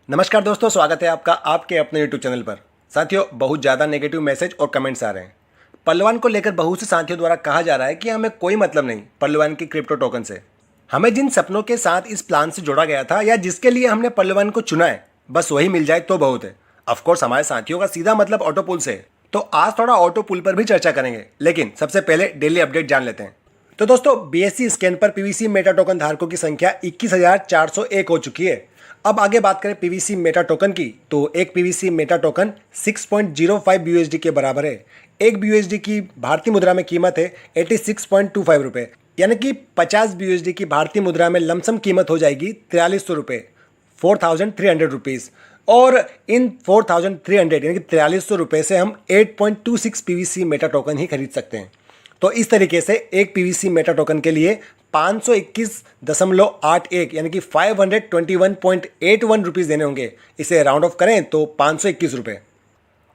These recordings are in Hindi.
नमस्कार दोस्तों, स्वागत है आपका आपके अपने यूट्यूब चैनल पर। साथियों, बहुत ज़्यादा नेगेटिव मैसेज और कमेंट्स आ रहे हैं। पल्लवान को लेकर बहुत से साथियों द्वारा कहा जा रहा है कि हमें कोई मतलब नहीं पल्लवान की क्रिप्टो टोकन से। हमें जिन सपनों के साथ इस प्लान से जोड़ा गया था या जिसके लिए हमने पल्लवान को चुना है, बस वही मिल जाए तो बहुत है। ऑफकोर्स हमारे साथियों का सीधा मतलब ऑटो पुल से है, तो आज थोड़ा ऑटो पुल पर भी चर्चा करेंगे, लेकिन सबसे पहले डेली अपडेट जान लेते हैं। तो दोस्तों, बीएससी स्कैन पर पीवीसी मेटा टोकन धारकों की संख्या 21,401 हो चुकी है। अब आगे बात करें पीवीसी मेटा टोकन की, तो एक पीवीसी मेटा टोकन 6.05 यूएसडी के बराबर है। एक बीयूएसडी की भारतीय मुद्रा में कीमत है 86.25 रुपये, यानी कि 50 बीयूएसडी की भारतीय मुद्रा में लमसम कीमत हो जाएगी 4300 रुपये, 4300 रुपीज़। और इन 4300 यानी कि 4300 रुपये से हम 8.26 पीवीसी मेटा टोकन ही खरीद सकते हैं। तो इस तरीके से एक पीवीसी मेटा टोकन के लिए 521.81 यानी कि 521.81 रुपीज़ देने होंगे। इसे राउंड ऑफ करें तो 521 रुपये।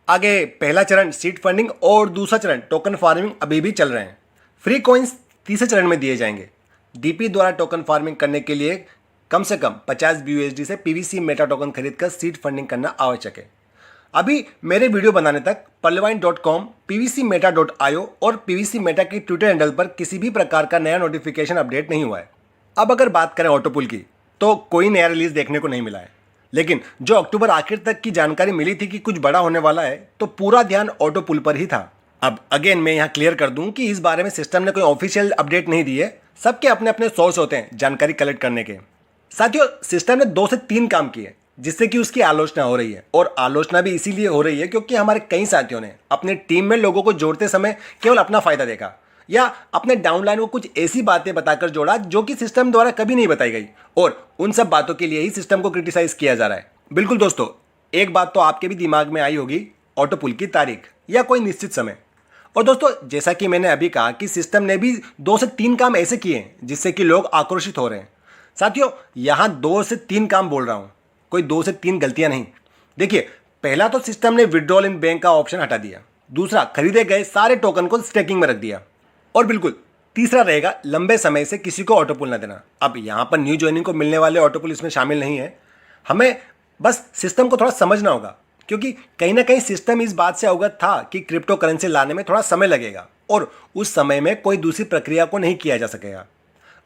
आगे पहला चरण सीड फंडिंग और दूसरा चरण टोकन फार्मिंग अभी भी चल रहे हैं। फ्री कॉइन्स तीसरे चरण में दिए जाएंगे। डीपी द्वारा टोकन फार्मिंग करने के लिए कम से कम 50 बीयूएसडी से पीवीसी मेटा टोकन खरीदकर सीड फंडिंग करना आवश्यक है। अभी मेरे वीडियो बनाने तक पल्लवाइन.com, pvcmeta.io और पीवीसी मेटा की ट्विटर हैंडल पर किसी भी प्रकार का नया नोटिफिकेशन अपडेट नहीं हुआ है। अब अगर बात करें ऑटोपुल की, तो कोई नया रिलीज देखने को नहीं मिला है, लेकिन जो अक्टूबर आखिर तक की जानकारी मिली थी कि कुछ बड़ा होने वाला है, तो पूरा ध्यान ऑटोपुल पर ही था। अब अगेन मैं यहाँ क्लियर कर दूं कि इस बारे में सिस्टम ने कोई ऑफिशियल अपडेट नहीं दी है। सबके अपने अपने सोर्स होते हैं जानकारी कलेक्ट करने के। साथियों, सिस्टम ने 2 से 3 काम किए जिससे कि उसकी आलोचना हो रही है, और आलोचना भी इसीलिए हो रही है क्योंकि हमारे कई साथियों ने अपने टीम में लोगों को जोड़ते समय केवल अपना फायदा देखा या अपने डाउनलाइन को कुछ ऐसी बातें बताकर जोड़ा जो कि सिस्टम द्वारा कभी नहीं बताई गई, और उन सब बातों के लिए ही सिस्टम को क्रिटिसाइज किया जा रहा है। बिल्कुल दोस्तों, एक बात तो आपके भी दिमाग में आई होगी, ऑटोपुल की तारीख या कोई निश्चित समय। और दोस्तों, जैसा कि मैंने अभी कहा कि सिस्टम ने भी 2 से 3 काम ऐसे किए हैं जिससे कि लोग आक्रोशित हो रहे हैं। साथियों, यहां 2 से 3 काम बोल रहा हूं, कोई 2 से 3 गलतियां नहीं। देखिए, पहला तो सिस्टम ने विड्रॉल इन बैंक का ऑप्शन हटा दिया। दूसरा, खरीदे गए सारे टोकन को स्टेकिंग में रख दिया। और बिल्कुल तीसरा रहेगा लंबे समय से किसी को ऑटोपुल न देना। अब यहां पर न्यू ज्वाइनिंग को मिलने वाले ऑटोपुल इसमें शामिल नहीं है। हमें बस सिस्टम को थोड़ा समझना होगा, क्योंकि कहीं ना कहीं सिस्टम इस बात से अवगत था कि क्रिप्टो करेंसी लाने में थोड़ा समय लगेगा और उस समय में कोई दूसरी प्रक्रिया को नहीं किया जा सकेगा।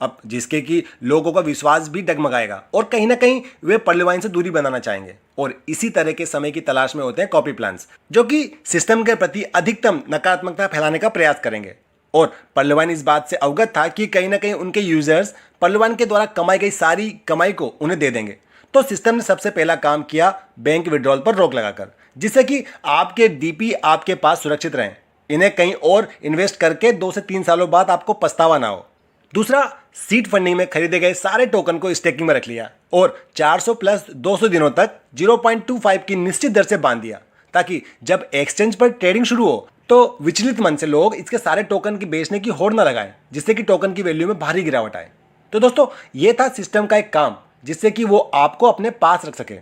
अब जिसके कि लोगों का विश्वास भी डगमगाएगा और कहीं ना कहीं वे पल्लवाइन से दूरी बनाना चाहेंगे, और इसी तरह के समय की तलाश में होते हैं कॉपी प्लान्स, जो कि सिस्टम के प्रति अधिकतम नकारात्मकता फैलाने का प्रयास करेंगे। और पल्लवाइन इस बात से अवगत था कि कहीं ना कहीं उनके यूजर्स पल्लवाइन के द्वारा कमाई गई सारी कमाई को उन्हें दे देंगे। तो सिस्टम ने सबसे पहला काम किया बैंक विड्रॉल पर रोक लगाकर, जिससे कि आपके डीपी आपके पास सुरक्षित रहें, इन्हें कहीं और इन्वेस्ट करके 2 से 3 सालों बाद आपको पछतावा ना हो। दूसरा, सीड फंडिंग में खरीदे गए सारे टोकन को स्टेकिंग में रख लिया और 400 प्लस 200 दिनों तक 0.25 की निश्चित दर से बांध दिया, ताकि जब एक्सचेंज पर ट्रेडिंग शुरू हो तो विचलित मन से लोग इसके सारे टोकन की बेचने की होड़ न लगाएं, जिससे कि टोकन की वैल्यू में भारी गिरावट आए। तो दोस्तों, ये था सिस्टम का एक काम, जिससे कि वो आपको अपने पास रख सके।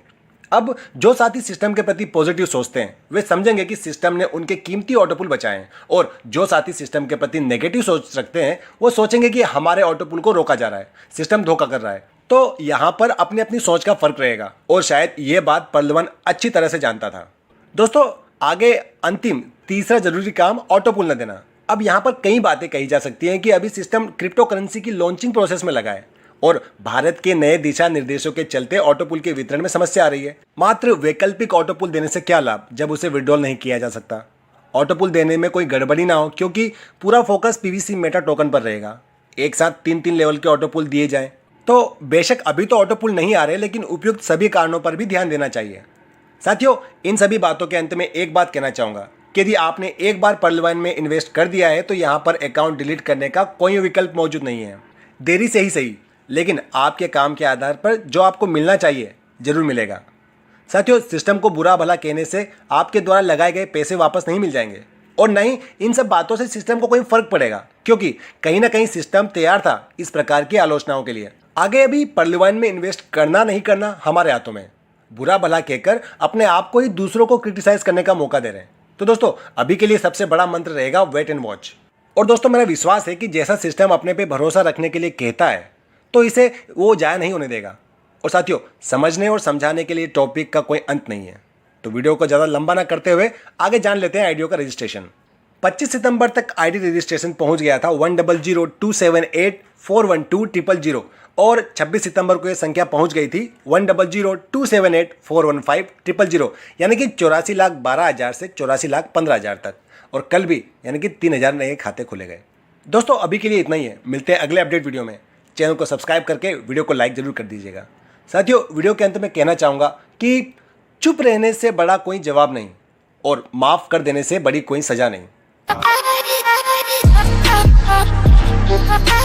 अब जो साथी सिस्टम के प्रति पॉजिटिव सोचते हैं वे समझेंगे कि सिस्टम ने उनके कीमती ऑटोपुल बचाए हैं, और जो साथी सिस्टम के प्रति नेगेटिव सोच रखते हैं वो सोचेंगे कि हमारे ऑटोपुल को रोका जा रहा है, सिस्टम धोखा कर रहा है। तो यहाँ पर अपनी अपनी सोच का फर्क रहेगा, और शायद ये बात पल्लवन अच्छी तरह से जानता था। दोस्तों, आगे अंतिम तीसरा जरूरी काम ऑटोपुल न देना। अब यहाँ पर कई बातें कही जा सकती हैं कि अभी सिस्टम क्रिप्टो करेंसी की लॉन्चिंग प्रोसेस में लगा है, और भारत के नए दिशा निर्देशों के चलते ऑटोपुल के वितरण में समस्या आ रही है। मात्र वैकल्पिक ऑटोपुल देने से क्या लाभ जब उसे विड्रॉल नहीं किया जा सकता। ऑटोपुल देने में कोई गड़बड़ी ना हो, क्योंकि पूरा फोकस पीवीसी मेटा टोकन पर रहेगा। एक साथ 3-3 लेवल के ऑटोपुल दिए जाएं तो बेशक अभी तो ऑटोपुल नहीं आ रहे, लेकिन उपयुक्त सभी कारणों पर भी ध्यान देना चाहिए। साथियों, इन सभी बातों के अंत में एक बात कहना चाहूंगा कि यदि आपने एक बार पल्लवाइन में इन्वेस्ट कर दिया है तो यहाँ पर अकाउंट डिलीट करने का कोई विकल्प मौजूद नहीं है। देरी से ही सही, लेकिन आपके काम के आधार पर जो आपको मिलना चाहिए जरूर मिलेगा। साथियों, सिस्टम को बुरा भला कहने से आपके द्वारा लगाए गए पैसे वापस नहीं मिल जाएंगे, और नहीं इन सब बातों से सिस्टम को कोई फर्क पड़ेगा, क्योंकि कहीं ना कहीं सिस्टम तैयार था इस प्रकार की आलोचनाओं के लिए। आगे अभी पल्लवाइन में इन्वेस्ट करना नहीं करना हमारे हाथों में। बुरा भला कहकर अपने आप को ही दूसरों को क्रिटिसाइज करने का मौका दे रहे हैं। तो दोस्तों, अभी के लिए सबसे बड़ा मंत्र रहेगा वेट एंड वॉच। और दोस्तों, मेरा विश्वास है कि जैसा सिस्टम अपने पे भरोसा रखने के लिए कहता है तो इसे वो जाया नहीं होने देगा। और साथियों, समझने और समझाने के लिए टॉपिक का कोई अंत नहीं है, तो वीडियो को ज़्यादा लंबा ना करते हुए आगे जान लेते हैं आईडियो का रजिस्ट्रेशन। 25 सितंबर तक आईडी रजिस्ट्रेशन पहुंच गया था 100278412000 और 26 सितंबर को यह संख्या पहुंच गई थी 100278415000, यानी कि 84,12,000 से 84,15,000 तक। और कल भी यानी कि 3,000 नए खाते खुले गए। दोस्तों, अभी के लिए इतना ही है, मिलते हैं अगले अपडेट वीडियो में। चैनल को सब्सक्राइब करके वीडियो को लाइक जरूर कर दीजिएगा। साथियों, वीडियो के अंत में कहना चाहूँगा कि चुप रहने से बड़ा कोई जवाब नहीं और माफ़ कर देने से बड़ी कोई सज़ा नहीं।